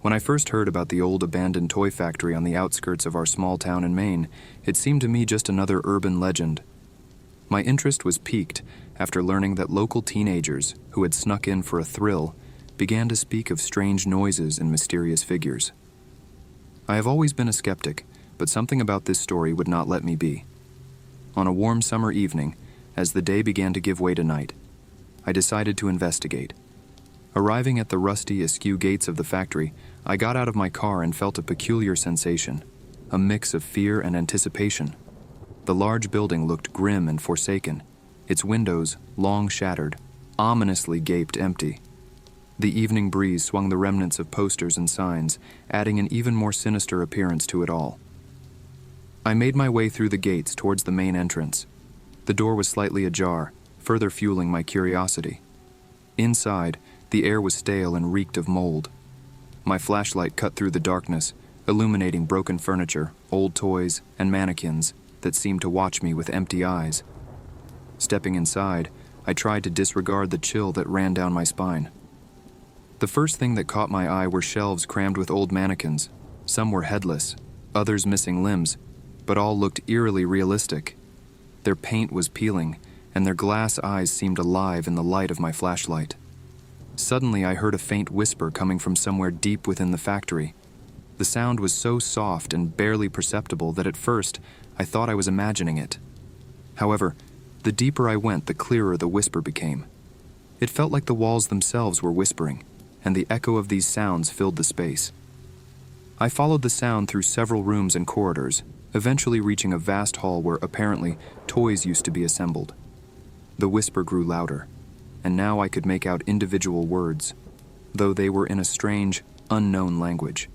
When I first heard about the old abandoned toy factory on the outskirts of our small town in Maine, it seemed to me just another urban legend. My interest was piqued after learning that local teenagers, who had snuck in for a thrill, began to speak of strange noises and mysterious figures. I have always been a skeptic, but something about this story would not let me be. On a warm summer evening, as the day began to give way to night, I decided to investigate. Arriving at the rusty, askew gates of the factory, I got out of my car and felt a peculiar sensation, a mix of fear and anticipation. The large building looked grim and forsaken, its windows, long shattered, ominously gaped empty. The evening breeze swung the remnants of posters and signs, adding an even more sinister appearance to it all. I made my way through the gates towards the main entrance. The door was slightly ajar, further fueling my curiosity. Inside, the air was stale and reeked of mold. My flashlight cut through the darkness, illuminating broken furniture, old toys, and mannequins that seemed to watch me with empty eyes. Stepping inside, I tried to disregard the chill that ran down my spine. The first thing that caught my eye were shelves crammed with old mannequins. Some were headless, others missing limbs, but all looked eerily realistic. Their paint was peeling, and their glass eyes seemed alive in the light of my flashlight. Suddenly, I heard a faint whisper coming from somewhere deep within the factory. The sound was so soft and barely perceptible that at first, I thought I was imagining it. However, the deeper I went, the clearer the whisper became. It felt like the walls themselves were whispering, and the echo of these sounds filled the space. I followed the sound through several rooms and corridors, eventually reaching a vast hall where apparently toys used to be assembled. The whisper grew louder, and now I could make out individual words, though they were in a strange, unknown language.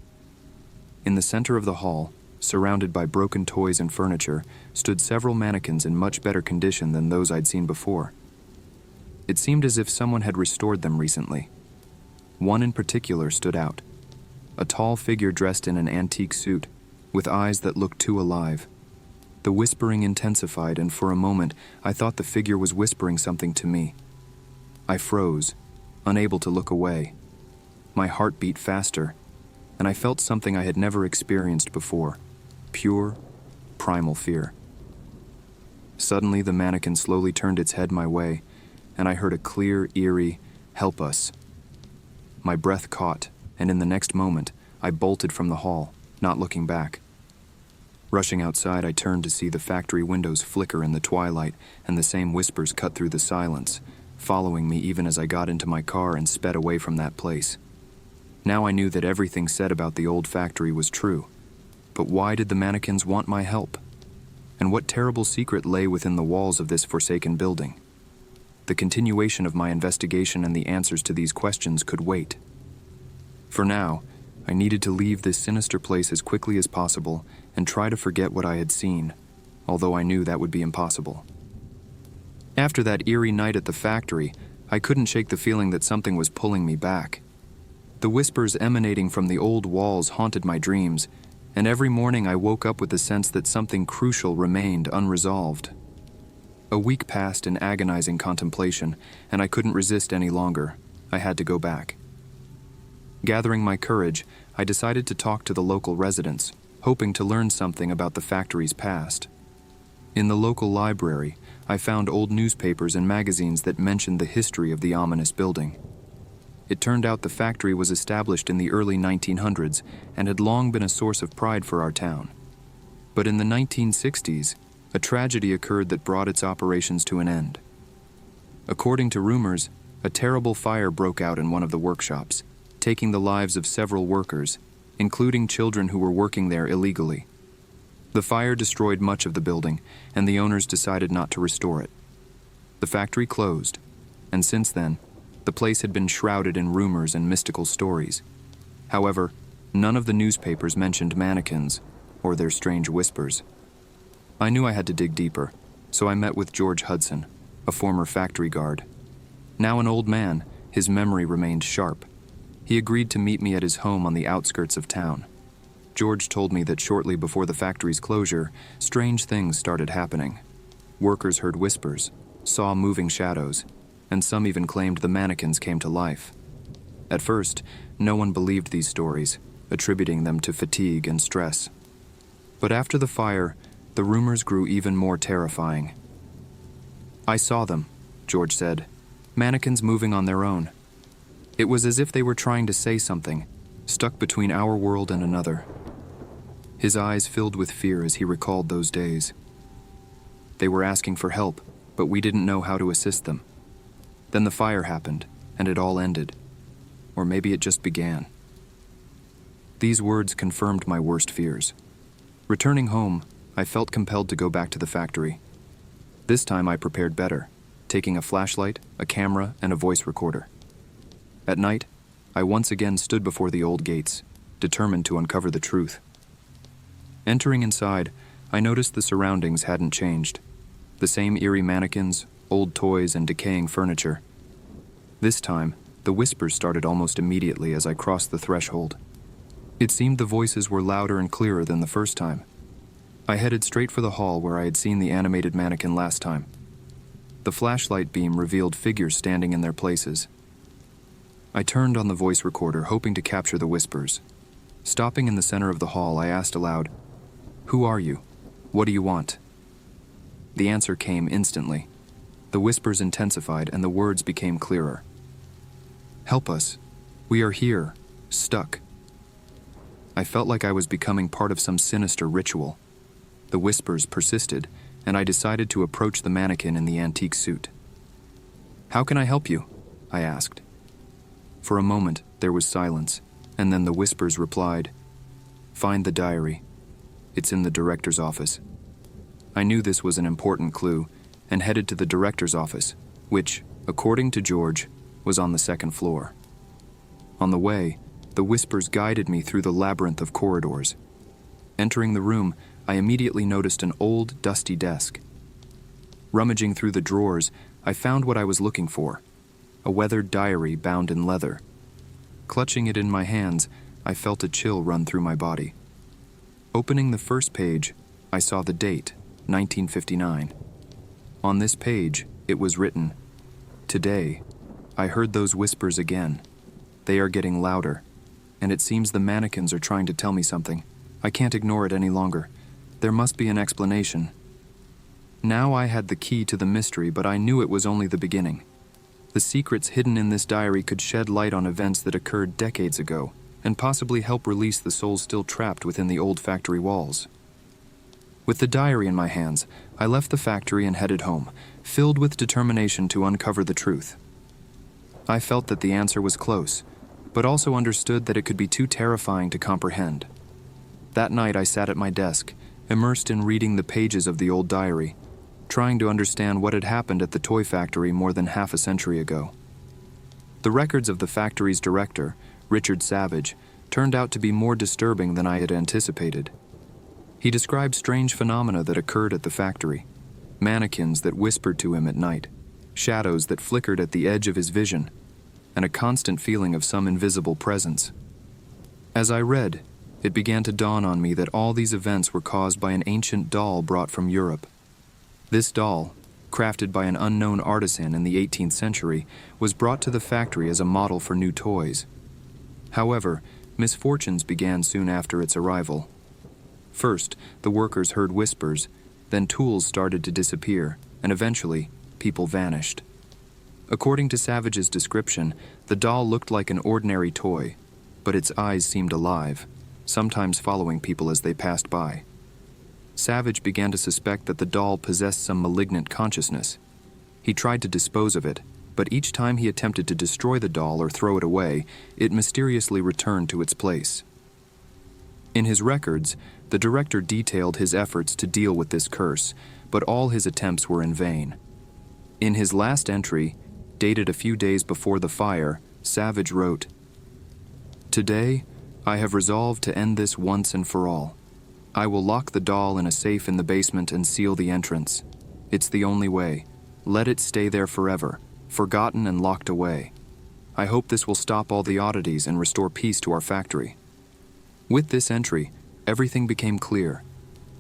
In the center of the hall, surrounded by broken toys and furniture, stood several mannequins in much better condition than those I'd seen before. It seemed as if someone had restored them recently. One in particular stood out, a tall figure dressed in an antique suit, with eyes that looked too alive. The whispering intensified, and for a moment I thought the figure was whispering something to me. I froze, unable to look away. My heart beat faster, and I felt something I had never experienced before, pure, primal fear. Suddenly, the mannequin slowly turned its head my way, and I heard a clear, eerie, "Help us." My breath caught, and in the next moment, I bolted from the hall, not looking back. Rushing outside, I turned to see the factory windows flicker in the twilight, and the same whispers cut through the silence, following me even as I got into my car and sped away from that place. Now I knew that everything said about the old factory was true. But why did the mannequins want my help? And what terrible secret lay within the walls of this forsaken building? The continuation of my investigation and the answers to these questions could wait. For now, I needed to leave this sinister place as quickly as possible and try to forget what I had seen, although I knew that would be impossible. After that eerie night at the factory, I couldn't shake the feeling that something was pulling me back. The whispers emanating from the old walls haunted my dreams, and every morning I woke up with the sense that something crucial remained unresolved. A week passed in agonizing contemplation, and I couldn't resist any longer. I had to go back. Gathering my courage, I decided to talk to the local residents, hoping to learn something about the factory's past. In the local library, I found old newspapers and magazines that mentioned the history of the ominous building. It turned out the factory was established in the early 1900s and had long been a source of pride for our town. But in the 1960s, a tragedy occurred that brought its operations to an end. According to rumors, a terrible fire broke out in one of the workshops, taking the lives of several workers, including children who were working there illegally. The fire destroyed much of the building, and the owners decided not to restore it. The factory closed, and since then, the place had been shrouded in rumors and mystical stories. However, none of the newspapers mentioned mannequins or their strange whispers. I knew I had to dig deeper, so I met with George Hudson, a former factory guard. Now an old man, his memory remained sharp. He agreed to meet me at his home on the outskirts of town. George told me that shortly before the factory's closure, strange things started happening. Workers heard whispers, saw moving shadows, and some even claimed the mannequins came to life. At first, no one believed these stories, attributing them to fatigue and stress. But after the fire, the rumors grew even more terrifying. "I saw them," George said, "mannequins moving on their own. It was as if they were trying to say something, stuck between our world and another." His eyes filled with fear as he recalled those days. "They were asking for help, but we didn't know how to assist them. Then the fire happened, and it all ended. Or maybe it just began." These words confirmed my worst fears. Returning home, I felt compelled to go back to the factory. This time I prepared better, taking a flashlight, a camera, and a voice recorder. At night, I once again stood before the old gates, determined to uncover the truth. Entering inside, I noticed the surroundings hadn't changed. The same eerie mannequins, old toys, and decaying furniture. This time, the whispers started almost immediately as I crossed the threshold. It seemed the voices were louder and clearer than the first time. I headed straight for the hall where I had seen the animated mannequin last time. The flashlight beam revealed figures standing in their places. I turned on the voice recorder, hoping to capture the whispers. Stopping in the center of the hall, I asked aloud, "Who are you? What do you want?" The answer came instantly. The whispers intensified and the words became clearer. "Help us. We are here, stuck." I felt like I was becoming part of some sinister ritual. The whispers persisted, and I decided to approach the mannequin in the antique suit. "How can I help you?" I asked. For a moment, there was silence, and then the whispers replied, "Find the diary. It's in the director's office." I knew this was an important clue, and headed to the director's office, which, according to George, was on the second floor. On the way, the whispers guided me through the labyrinth of corridors. Entering the room, I immediately noticed an old, dusty desk. Rummaging through the drawers, I found what I was looking for, a weathered diary bound in leather. Clutching it in my hands, I felt a chill run through my body. Opening the first page, I saw the date, 1959. On this page, it was written, "Today, I heard those whispers again. They are getting louder, and it seems the mannequins are trying to tell me something. I can't ignore it any longer. There must be an explanation." Now I had the key to the mystery, but I knew it was only the beginning. The secrets hidden in this diary could shed light on events that occurred decades ago, and possibly help release the souls still trapped within the old factory walls. With the diary in my hands, I left the factory and headed home, filled with determination to uncover the truth. I felt that the answer was close, but also understood that it could be too terrifying to comprehend. That night I sat at my desk, immersed in reading the pages of the old diary, trying to understand what had happened at the toy factory more than half a century ago. The records of the factory's director, Richard Savage, turned out to be more disturbing than I had anticipated. He described strange phenomena that occurred at the factory, mannequins that whispered to him at night, shadows that flickered at the edge of his vision, and a constant feeling of some invisible presence. As I read, it began to dawn on me that all these events were caused by an ancient doll brought from Europe. This doll, crafted by an unknown artisan in the 18th century, was brought to the factory as a model for new toys. However, misfortunes began soon after its arrival. First, the workers heard whispers, then tools started to disappear, and eventually, people vanished. According to Savage's description, the doll looked like an ordinary toy, but its eyes seemed alive, sometimes following people as they passed by. Savage began to suspect that the doll possessed some malignant consciousness. He tried to dispose of it, but each time he attempted to destroy the doll or throw it away, it mysteriously returned to its place. In his records, the director detailed his efforts to deal with this curse, but all his attempts were in vain. In his last entry, dated a few days before the fire, Savage wrote, "Today, I have resolved to end this once and for all. I will lock the doll in a safe in the basement and seal the entrance. It's the only way. Let it stay there forever, forgotten and locked away. I hope this will stop all the oddities and restore peace to our factory." With this entry, everything became clear.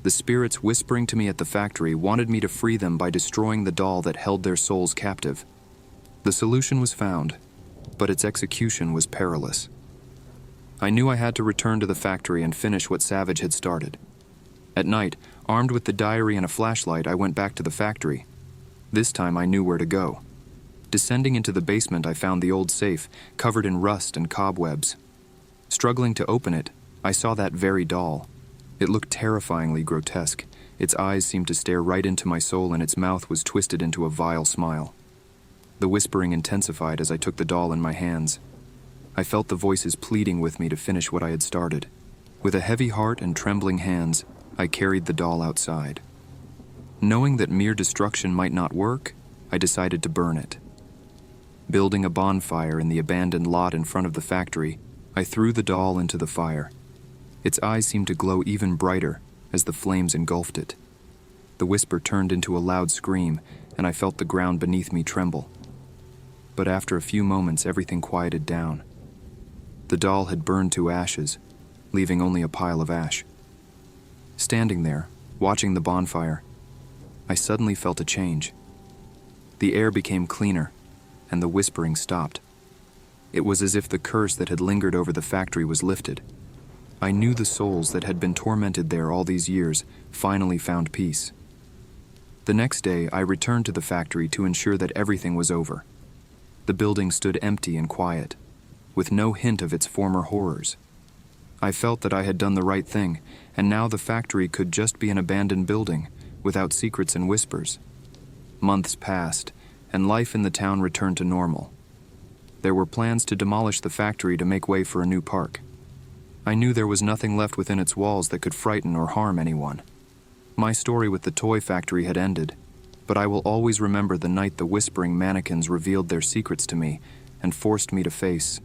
The spirits whispering to me at the factory wanted me to free them by destroying the doll that held their souls captive. The solution was found. but its execution was perilous. I knew I had to return to the factory and finish what Savage had started. At night, armed with the diary and a flashlight, I went back to the factory. This time I knew where to go. Descending into the basement, I found the old safe, covered in rust and cobwebs. Struggling to open it, I saw that very doll. It looked terrifyingly grotesque. Its eyes seemed to stare right into my soul, and its mouth was twisted into a vile smile. The whispering intensified as I took the doll in my hands. I felt the voices pleading with me to finish what I had started. With a heavy heart and trembling hands, I carried the doll outside. Knowing that mere destruction might not work, I decided to burn it. Building a bonfire in the abandoned lot in front of the factory, I threw the doll into the fire. Its eyes seemed to glow even brighter as the flames engulfed it. The whisper turned into a loud scream, and I felt the ground beneath me tremble. But after a few moments, everything quieted down. The doll had burned to ashes, leaving only a pile of ash. Standing there, watching the bonfire, I suddenly felt a change. The air became cleaner, and the whispering stopped. It was as if the curse that had lingered over the factory was lifted. I knew the souls that had been tormented there all these years finally found peace. The next day, I returned to the factory to ensure that everything was over. The building stood empty and quiet, with no hint of its former horrors. I felt that I had done the right thing, and now the factory could just be an abandoned building, without secrets and whispers. Months passed, and life in the town returned to normal. There were plans to demolish the factory to make way for a new park. I knew there was nothing left within its walls that could frighten or harm anyone. My story with the toy factory had ended, but I will always remember the night the whispering mannequins revealed their secrets to me and forced me to face